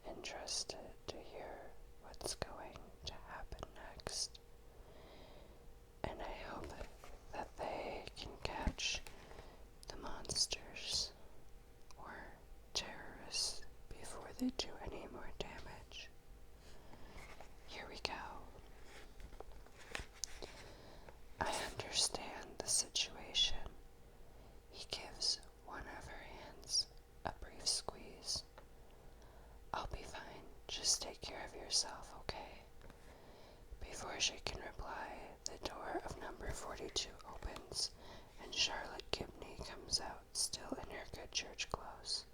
interested to hear what's going to happen next, and I hope that they can catch the monsters or terrorists before they do any more damage. Here we go. I understand the situation. He gives one of her hands a brief squeeze. I'll be fine. Just take care of yourself, okay? Before she can reply, the door of number 42 opens, and Charlotte Gibney comes out, still in her good church clothes.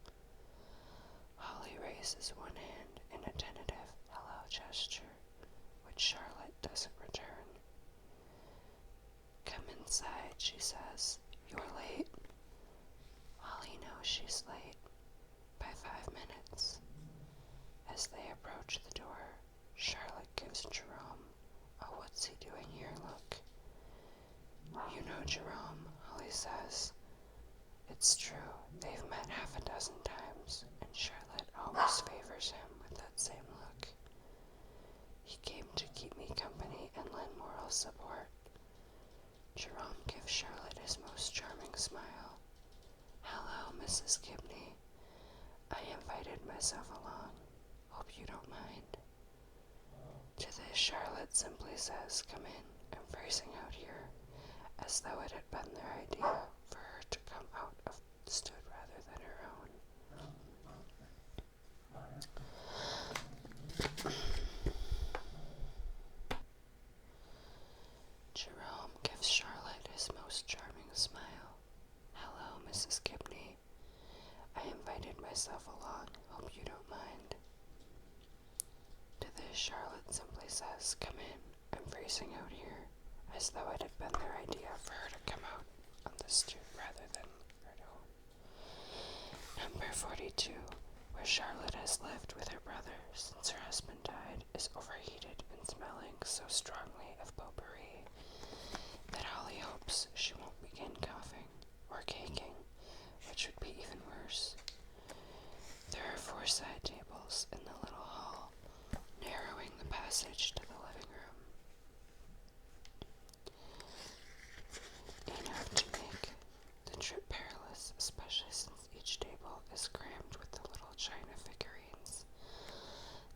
Holly raises one hand in a tentative hello gesture, which Charlotte doesn't return. Come inside, she says. You're late. Holly knows she's late by 5 minutes. As they approach the door, Charlotte gives Jerome a what's he doing here look. You know Jerome, Holly says. It's true, they've met half a dozen times, and Charlotte always favors him with that same look. He came to keep me company and lend moral support. Jerome gives Charlotte his most charming smile. Hello, Mrs. Gibney. I invited myself along. Hope you don't mind. To this, Charlotte simply says, come in. I'm freezing out here, as though it had been their idea for her to come out of the stood rather than her own. Jerome gives Charlotte his most charming smile. Hello, Mrs. Gibney. I invited myself along. Hope you don't mind. To this, Charlotte simply says, come in. I'm freezing out here, as though it had been their idea for her to come out on the stoop rather than her own. Number 42, where Charlotte has lived with her brother since her husband died, is overheated and smelling so strongly of potpourri that Holly hopes she won't begin coughing or caking, which would be even worse. There are 4 side tables in the little hall, narrowing the passage to the living room. Enough to make the trip perilous, especially since each table is crammed with the little china figurines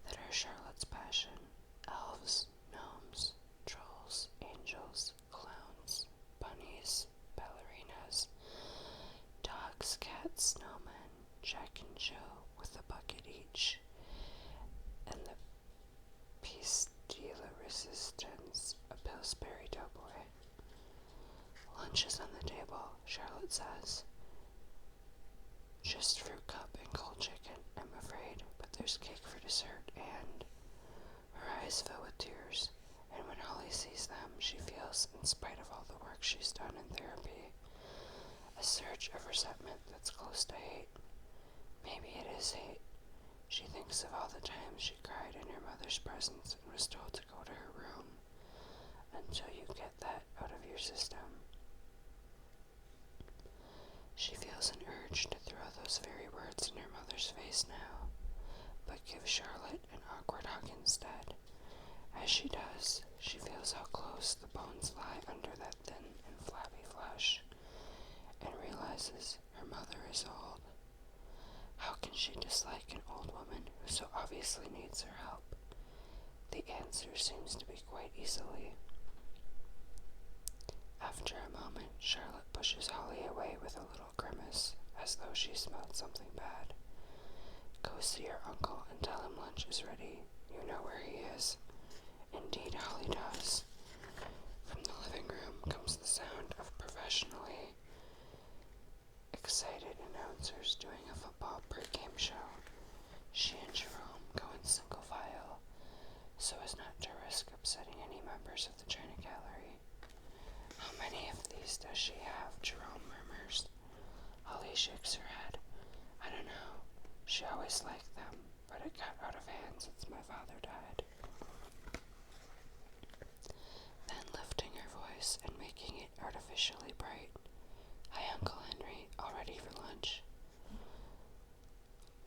that are Charlotte's passion. Elves, gnomes, trolls, angels, clowns, bunnies, ballerinas, dogs, cats, snowmen, Jack and Jill with a bucket each, and the piece de la resistance, a Pillsbury doughboy. Lunch is on the table, Charlotte says. Just fruit cup and cold chicken, I'm afraid, but there's cake for dessert, and her eyes fill with tears, and when Holly sees them, she feels, in spite of all the work she's done in therapy, a surge of resentment that's close to hate. Maybe it is hate. She thinks of all the times she cried in her mother's presence and was told to go to her room until you get that out of your system. She feels an urge to throw those very words in her mother's face now, but give Charlotte an awkward hug instead. As she does, she feels how close the bones lie under that thin and flabby flesh, and realizes her mother is old. How can she dislike an old woman who so obviously needs her help? The answer seems to be quite easily. After a moment, Charlotte pushes Holly away with a little grimace, as though she smelled something bad. Go see your uncle and tell him lunch is ready. You know where he is. Indeed, Holly does. From the living room comes the sound of professionally excited announcers doing a football pregame show. She and Jerome go in single file, so as not to risk upsetting any members of the China Gallery. How many of these does she have? Jerome murmurs. Holly shakes her head. I don't know. She always liked them, but it got out of hand since my father died. Then lifting her voice and making it artificially bright. Hi, Uncle Henry. All ready for lunch?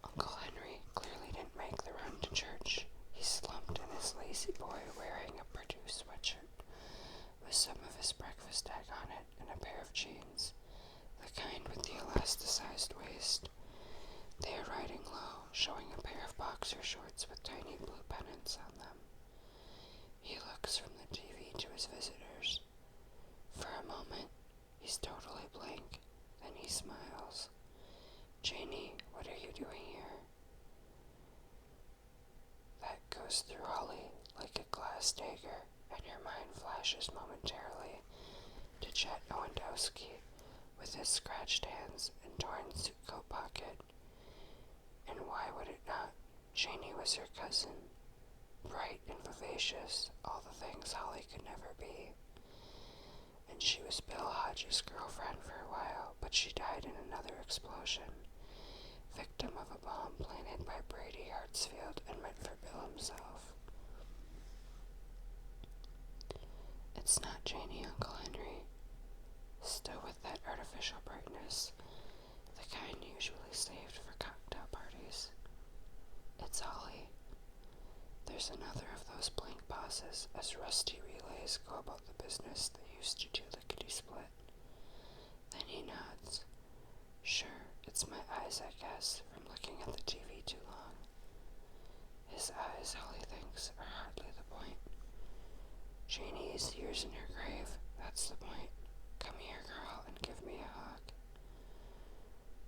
Uncle Henry clearly didn't make the plasticized waist. They are riding low, showing a pair of boxer shorts with tiny blue pennants on them. He looks from the TV to his visitors. For a moment, he's totally blank. Then he smiles. "Janie, what are you doing here?" That goes through Holly like a glass dagger, and her mind flashes momentarily to Chet Owendowski with his scratched hands and torn suit coat pocket. And why would it not? Janie was her cousin, bright and vivacious, all the things Holly could never be. And she was Bill Hodges' girlfriend for a while, but she died in another explosion, victim of a bomb planted by Brady Hartsfield and meant for Bill himself. It's not Janie, Uncle Henry. Still with that artificial brightness, the kind usually saved for cocktail parties. It's Holly. There's another of those blank pauses as rusty relays go about the business they used to do lickety-split. Then he nods. Sure, it's my eyes, I guess, from looking at the TV too long. His eyes, Holly thinks, are hardly the point. Janie is years in her grave, that's the point. Come here, girl, and give me a hug.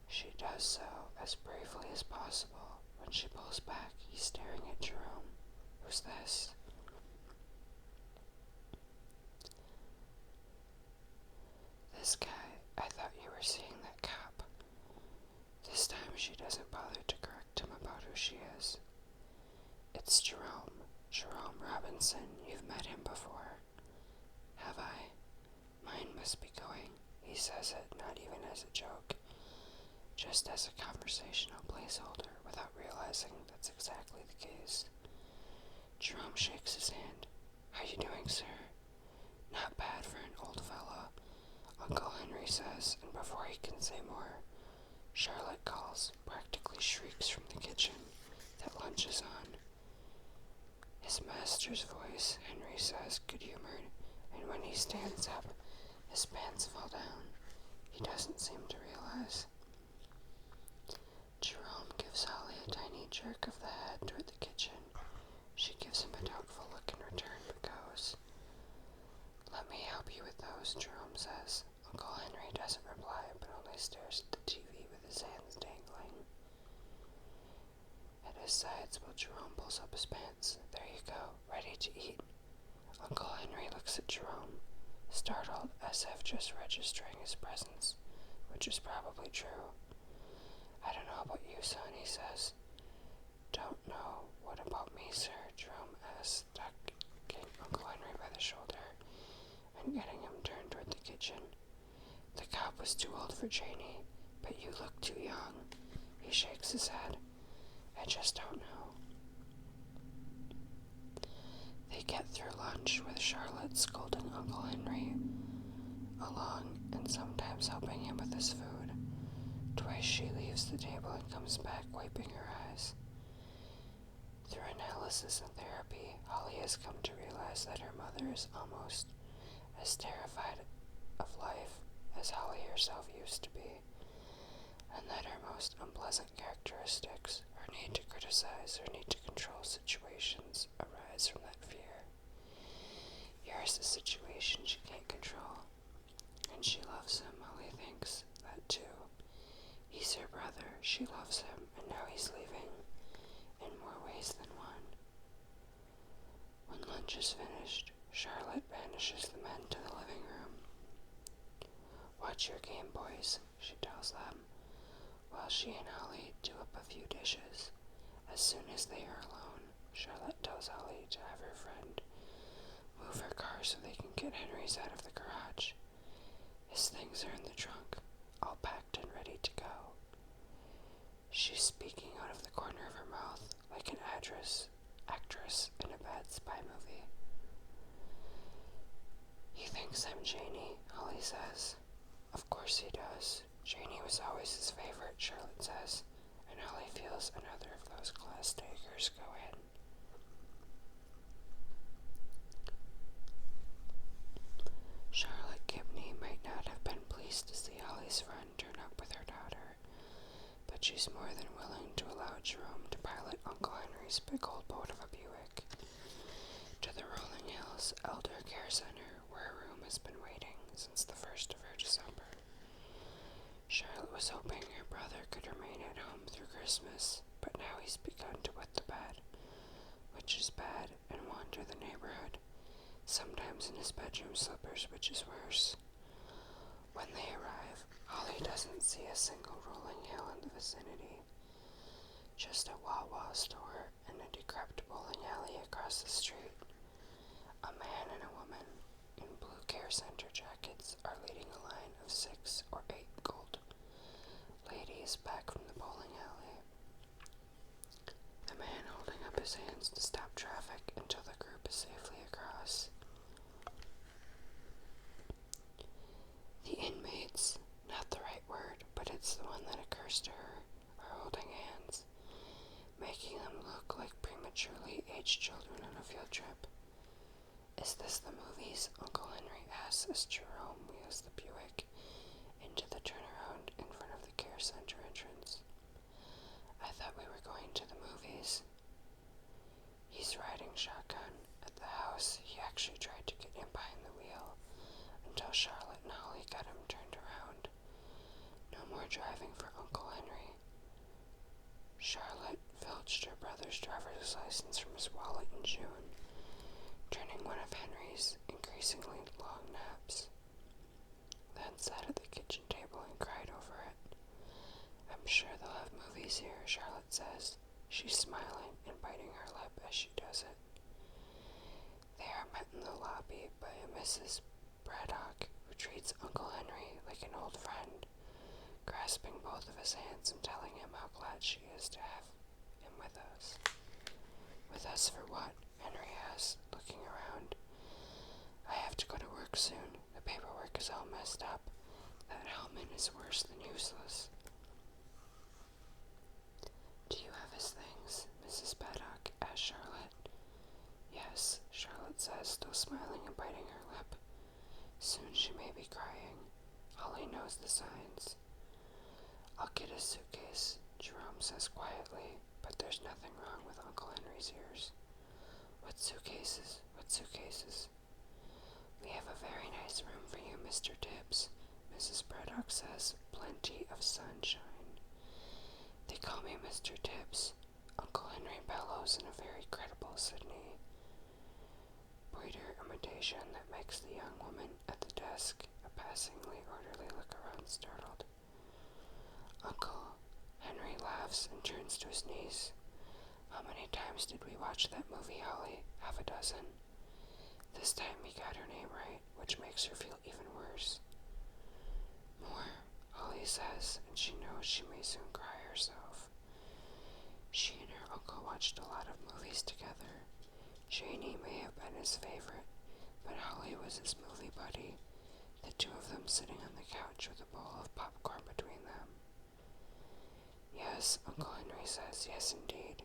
She does so as bravely as possible. When she pulls back, he's staring at Jerome. Who's this? This guy. I thought you were seeing that cop. This time she doesn't bother to correct him about who she is. It's Jerome. Jerome Robinson. You've met him before. Have I? Mine must be going. He says it, not even as a joke, just as a conversational placeholder, without realizing that's exactly the case. Jerome shakes his hand. How you doing, sir? Not bad for an old fellow, Uncle Henry says, and before he can say more, Charlotte calls, practically shrieks from the kitchen, that lunch is on. His master's voice, Henry says, good-humored, and when he stands up, his pants fall down. He doesn't seem to realize. Jerome gives Holly a tiny jerk of the head toward the kitchen. She gives him a doubtful look in return, but goes. Let me help you with those, Jerome says. Uncle Henry doesn't reply, but only stares at the TV with his hands dangling. At his sides, while Jerome pulls up his pants. There you go, ready to eat. Uncle Henry looks at Jerome, startled as if just registering his presence, which is probably true. I don't know about you, son, he says. Don't know. What about me, sir? Jerome asks, tucking Uncle Henry by the shoulder and getting him turned toward the kitchen. The cop was too old for Janie, but you look too young. He shakes his head. I just don't know. They get through lunch with Charlotte scolding Uncle Henry along and sometimes helping him with his food. Twice she leaves the table and comes back, wiping her eyes. Through analysis and therapy, Holly has come to realize that her mother is almost as terrified of life as Holly herself used to be, and that her most unpleasant characteristics, her need to criticize, her need to control situations, arise from that fear. Here's the situation she can't control, and she loves him, Holly thinks, that too. He's her brother, she loves him, and now he's leaving, in more ways than one. When lunch is finished, Charlotte banishes the men to the living room. Watch your game, boys, she tells them, while she and Holly do up a few dishes. As soon as they are alone, Charlotte tells Holly to have her friend move her car so they can get Henry's out of the garage. His things are in the trunk, all packed and ready to go. She's speaking out of the corner of her mouth like an actress in a bad spy movie. He thinks I'm Janie, Holly says. Of course he does. Janie was always his favorite, Charlotte says, and Holly feels another of those glass daggers go in. Charlotte Gibney might not have been pleased to see Holly's friend turn up with her daughter. but she's more than willing to allow Jerome to pilot Uncle Henry's big old boat of a Buick to the Rolling Hills Elder Care Center, where her room has been waiting since the 1st of her December. Charlotte was hoping her brother could remain at home through Christmas, but now he's begun to wet the bed, which is bad, and wander the neighborhood, sometimes in his bedroom slippers, which is worse. When they arrive, Holly doesn't see a single rolling hill in the vicinity, just a Wawa store and a decrepit bowling alley across the street. A man and a woman in blue care center jackets are leading a line of 6 or 8 gold ladies back from the bowling alley. The man holding up his hands to stop traffic until the group is safely across. The inmates, not the right word, but it's the one that occurs to her, are holding hands, making them look like prematurely aged children on a field trip. Is this the movies? Uncle Henry asks as Jerome wheels the Buick into the turnaround in front of the care center entrance. I thought we were going to the movies. He's riding shotgun. At the house, he actually tried to get in behind the wheel until Charlotte and Holly got him turned around. No more driving for Uncle Henry. Charlotte filched her brother's driver's license from his wallet in June, turning one of Henry's increasingly long naps. Then sat at the kitchen table and cried over it. I'm sure they'll have movies here, Charlotte says. She's smiling and biting her lip as she does it. They are met in the lobby by a Mrs. Braddock, who treats Uncle Henry like an old friend, grasping both of his hands and telling him how glad she is to have him with us. With us for what? Henry asks, looking around. I have to go to work soon. The paperwork is all messed up. That Hellman is worse than useless. Do you have his things? Mrs. Braddock asks Charlotte. Yes, Charlotte says, still smiling and biting her lip. Soon she may be crying. Holly knows the signs. I'll get a suitcase, Jerome says quietly, but there's nothing wrong with Uncle Henry's ears. What suitcases? What suitcases? We have a very nice room for you, Mr. Tibbs, Mrs. Braddock says, plenty of sunshine. They call me Mr. Tibbs, Uncle Henry bellows in a very credible Sydney Breeder imitation that makes the young woman at the desk a passingly orderly look around startled. Uncle Henry laughs and turns to his niece. How many times did we watch that movie, Holly? Half a dozen. This time we got her name right, which makes her feel even worse. More, Holly says, and she knows she may soon cry herself. She and her uncle watched a lot of movies together. Janie may have been his favorite, but Holly was his movie buddy, the two of them sitting on the couch with a bowl of popcorn between them. Yes, Uncle Henry says, yes indeed,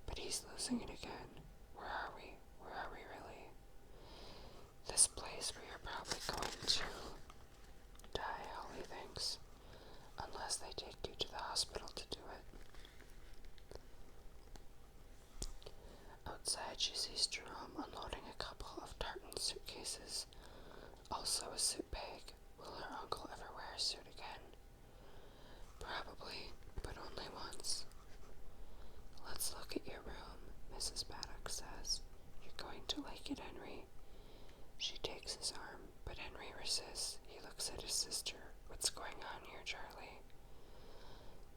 but he's losing it again. Where are we? Where are we really? This place where you're probably going to die, Holly thinks, unless they take you to the hospital to do it. Outside, she sees Jerome unloading a couple of tartan suitcases, also a suit bag. Will her uncle ever wear a suit again? Probably, but only once. Let's look at your room, Mrs. Braddock says. You're going to like it, Henry. She takes his arm, but Henry resists. He looks at his sister. What's going on here, Charlie?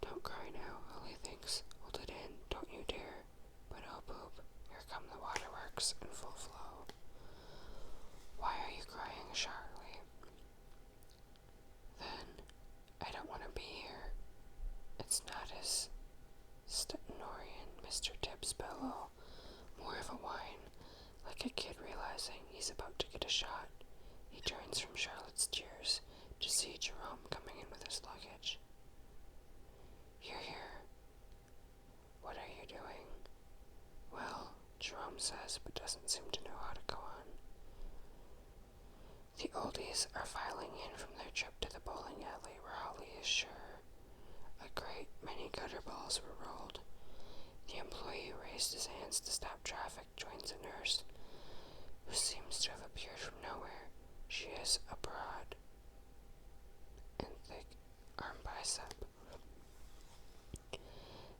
Don't cry now, Holly thinks. Hold it in, don't you dare. But oh poop, here come the waterworks in full flow. Why are you crying, Charlie? Then, I don't want to be here. It's not as stentorian, Mr. Tibbs bellow, more of a whine, like a kid realizing he's about to get a shot. He turns from Charlotte's tears to see Jerome coming in with his luggage. You're here. What are you doing? Well, Jerome says, but doesn't seem to know how to go on. The oldies are filing in from their trip to the bowling alley where Holly is sure a great many gutter balls were rolled. The employee who raised his hands to stop traffic joins a nurse, who seems to have appeared from nowhere. She is a broad and thick arm bicep.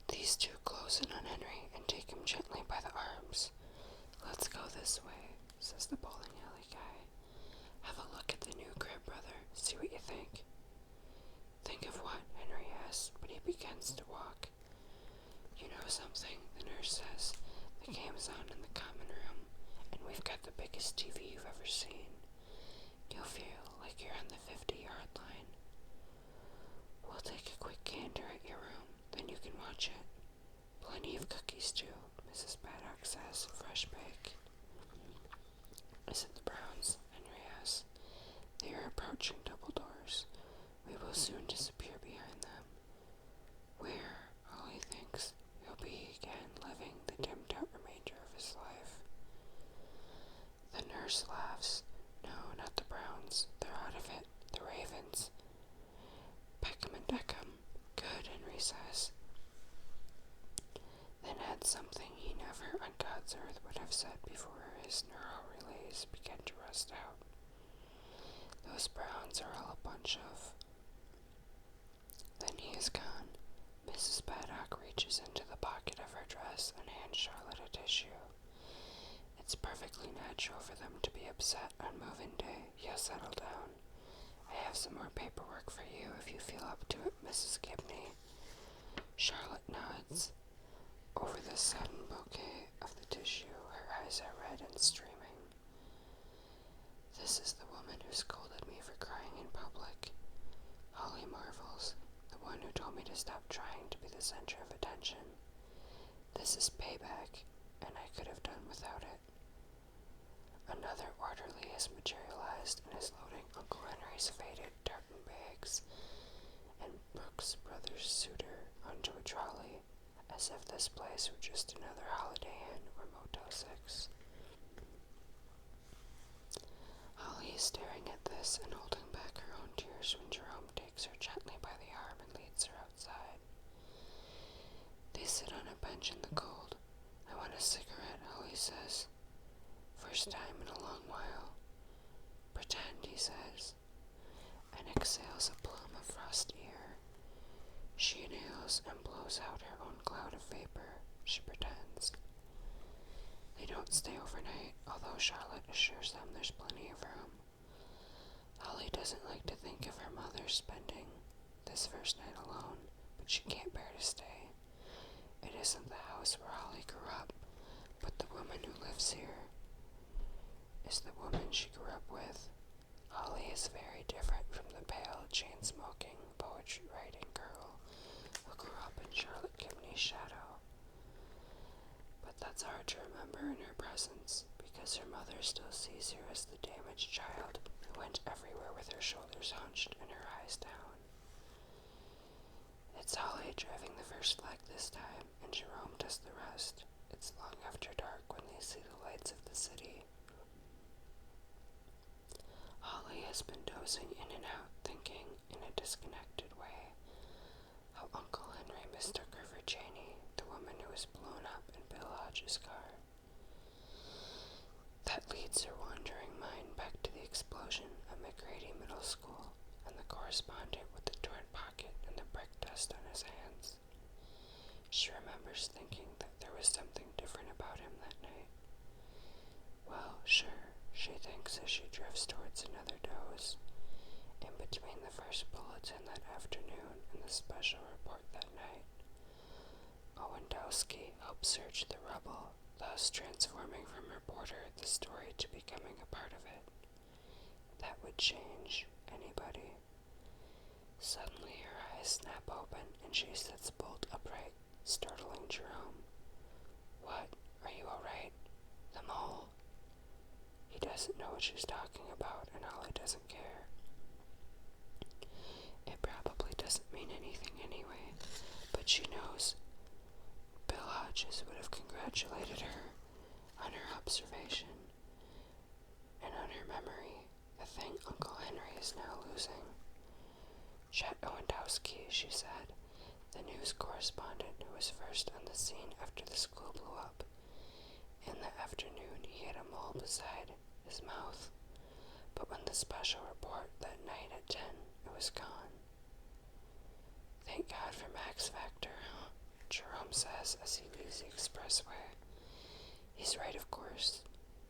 These two close in on Henry and take him gently by the arms. "Let's go this way," says the bowling alley guy. "Have a look at the new crib, brother. See what you think." "Think of what?" Henry asks, but he begins to walk. "You know something," the nurse says. "The game's on in the common room, and we've got the biggest TV you've ever seen. You'll feel like you're on the 50-yard line. We'll take a quick canter at your room, then you can watch it. Plenty of cookies, too," Mrs. Paddock says, fresh baked. "Is it the Browns?" Henry asks. "They are approaching double doors. We will soon disappear behind them. Where, Ollie thinks, he'll be again living the dimmed-out remainder of his life." The nurse laughs. "No, not the Browns. They're out of it. The Ravens." "Peckham and Deckham." "Good," Henry says. Then adds something he never on God's earth would have said before his neural relays began to rust out. "Those Browns are all a bunch of—" Then he is gone. Mrs. Paddock reaches into the pocket of her dress and hands Charlotte a tissue. "It's perfectly natural for them to be upset on move-in day. You'll settle down. I have some more paperwork for you if you feel up to it, Mrs. Gibney." Charlotte nods. Over the sudden bouquet of the tissue, her eyes are red and streaming. "This is the woman who scolded me for crying in public." Holly marvels. "The one who told me to stop trying to be the center of attention. This is payback, and I could have done without it." Another orderly has materialized and is loading Uncle Henry's faded tartan bags and Brooks Brothers' suitor onto a trolley, as if this place were just another Holiday Inn or Motel 6. Holly is staring at this and holding back her own tears when Jerome takes her gently by the arm and leads her outside. They sit on a bench in the cold. "I want a cigarette," Holly says. "First time in a long while." "Pretend," he says, and exhales a plume of frosty air. She inhales and blows out her own cloud of vapor. She pretends. They don't stay overnight, although Charlotte assures them there's plenty of room. Holly doesn't like to think of her mother spending this first night alone, but she can't bear to stay. It isn't the house where Holly grew up, but the woman who lives here is the woman she grew up with. Holly is very different from the pale, chain-smoking, poetry-writing girl who grew up in Charlotte Gibney's shadow. But that's hard to remember in her presence, because her mother still sees her as the damaged child who went everywhere with her shoulders hunched and her eyes down. It's Holly driving the first leg this time, and Jerome does the rest. It's long after dark when they see the lights of the city. Holly has been dozing in and out, thinking, in a disconnected way, how Uncle Henry mistook her for Janie, the woman who was blown up in Bill Hodge's car. That leads her wandering mind back to the explosion at McGrady Middle School and the correspondent with the torn pocket and the brick dust on his hands. She remembers thinking that there was something different about him that night. Well, sure, she thinks as she drifts towards another doze, in between the first bulletin that afternoon and the special report that night. Owendowski helped search the rubble, thus transforming from reporter the story to becoming a part of it. That would change anybody. Suddenly her eyes snap open and she sits bolt upright, startling Jerome. "What? Are you alright? The mole?" He doesn't know what she's talking about, and Holly doesn't care. It probably doesn't mean anything anyway, but she knows Bill Hodges would have congratulated her on her observation and on her memory, the thing Uncle Henry is now losing. "Chet Owendowski," she said. the news correspondent who was first on the scene after the school blew up. In the afternoon, he had a mole beside his mouth, but when the special report that night at 10, it was gone. Thank God for Max Factor, Jerome says as he leaves the expressway. He's right, of course.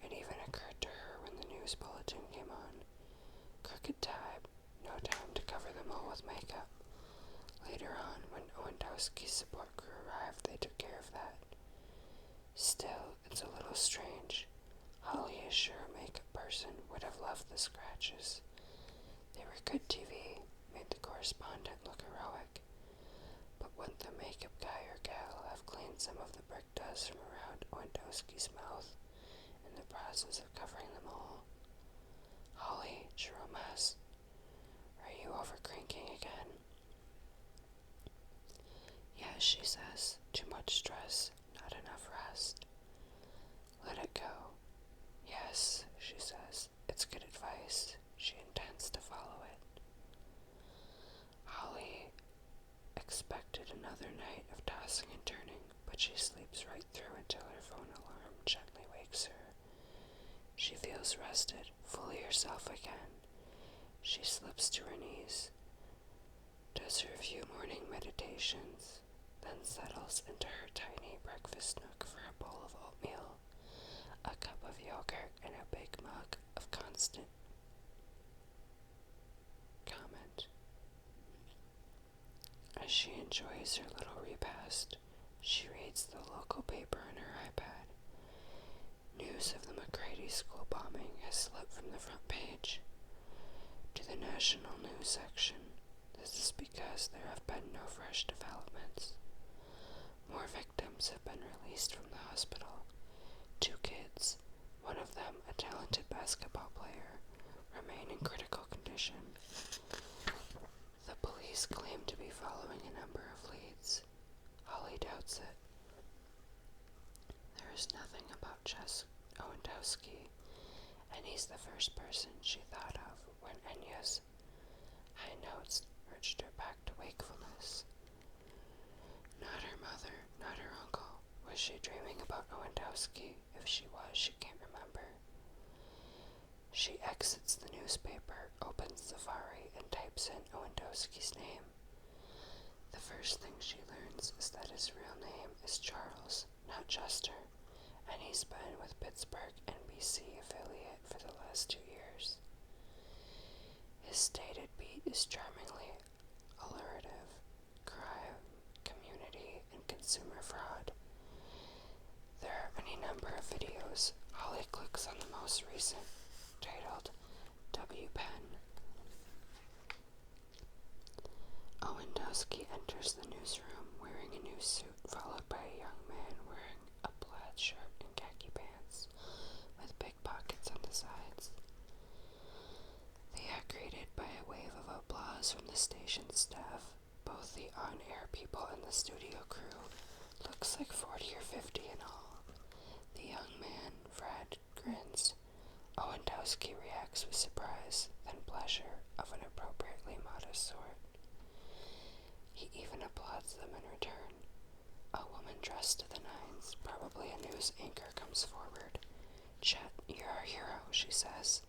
It even occurred to her when the news bulletin came on. Crooked tie, no time to cover them all with makeup. Later on, when Owendowski's support crew arrived, they took care of that. Still, it's a little strange. Holly is sure a makeup person would have left the scratches. They were good TV, made the correspondent look heroic. But wouldn't the makeup guy or gal have cleaned some of the brick dust from around Owendowski's mouth in the process of covering them all? Holly, Jerome asks, are you overcranking again? Yes, she says, too much stress, not enough rest. Let it go. Yes, she says, it's good advice. She intends to follow it. Holly expected another night of tossing and turning, but she sleeps right through until her phone alarm gently wakes her. She feels rested, fully herself again. She slips to her knees, does her few morning meditations, then settles into her tiny breakfast nook for a bowl of oatmeal, a cup of yogurt, and a big mug of constant comment. As she enjoys her little repast, she reads the local paper on her iPad. News of the McCready school bombing has slipped from the front page to the national news section. This is because there have been no fresh developments. More victims have been released from the hospital. 2 kids, one of them a talented basketball player, remain in critical condition. The police claim to be following a number of leads. Holly doubts it. There is nothing about Jess Owendowski, and he's the first person she thought of when Enya's high notes urged her back to wakefulness. Not her mother, not her uncle. Was she dreaming about Owendowski? If she was, she can't remember. She exits the newspaper, opens Safari, and types in Owendowski's name. The first thing she learns is that his real name is Charles, not Chester, and he's been with Pittsburgh NBC affiliate for the last 2 years. His stated beat is charmingly alliterative: crime, community, and consumer fraud. There are any number of videos. Holly clicks on the most recent, titled W Pen. Owendowski enters the newsroom wearing a new suit, followed by a young man wearing a plaid shirt and khaki pants with big pockets on the sides. They are greeted by a wave of applause from the station staff. Both the on-air people and the studio crew. Looks like 40 or 50 in all. The young man, Fred, grins. Owendowski reacts with surprise, then pleasure of an appropriately modest sort. He even applauds them in return. A woman dressed to the nines, probably a news anchor, comes forward. Chet, you're our hero, she says,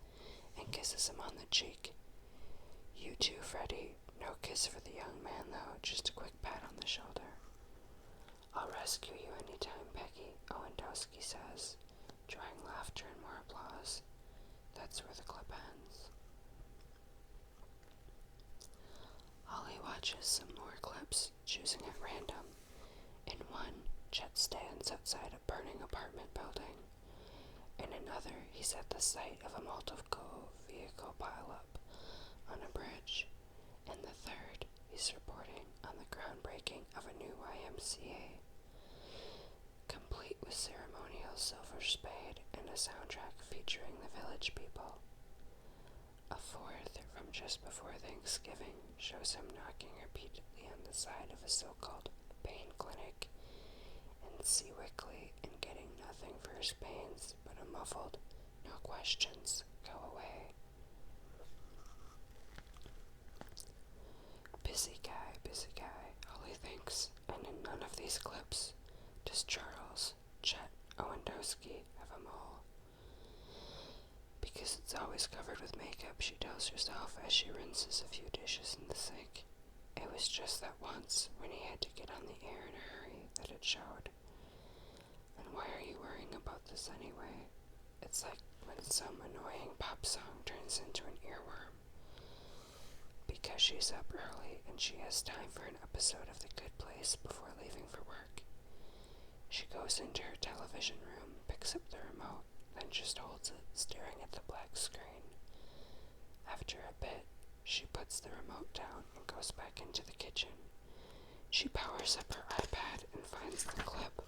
and kisses him on the cheek. You too, Freddie. No kiss for the young man, though, just a quick pat on the shoulder. I'll rescue you anytime, Peggy, Owendowski says, drawing laughter and more applause. That's where the clip ends. Holly watches some more clips, choosing at random. In one, Chet stands outside a burning apartment building. In another, he's at the site of a multiple vehicle pileup on a bridge. In the third, he's reporting on the groundbreaking of a new YMCA, complete with ceremonial silver spade and a soundtrack featuring the Village People. A fourth, from just before Thanksgiving, shows him knocking repeatedly on the side of a so-called pain clinic in Seawickley and getting nothing for his pains but a muffled, no questions, go away. Busy guy, Charlie thinks, and in none of these clips does Charles, Chet Owendowski, have a mole. Because it's always covered with makeup, she tells herself as she rinses a few dishes in the sink. It was just that once, when he had to get on the air in a hurry, that it showed. And why are you worrying about this anyway? It's like when some annoying pop song turns into an earworm. Because she's up early and she has time for an episode of The Good Place before leaving for work. She goes into her television room, picks up the remote, then just holds it, staring at the black screen. After a bit, she puts the remote down and goes back into the kitchen. She powers up her iPad and finds the clip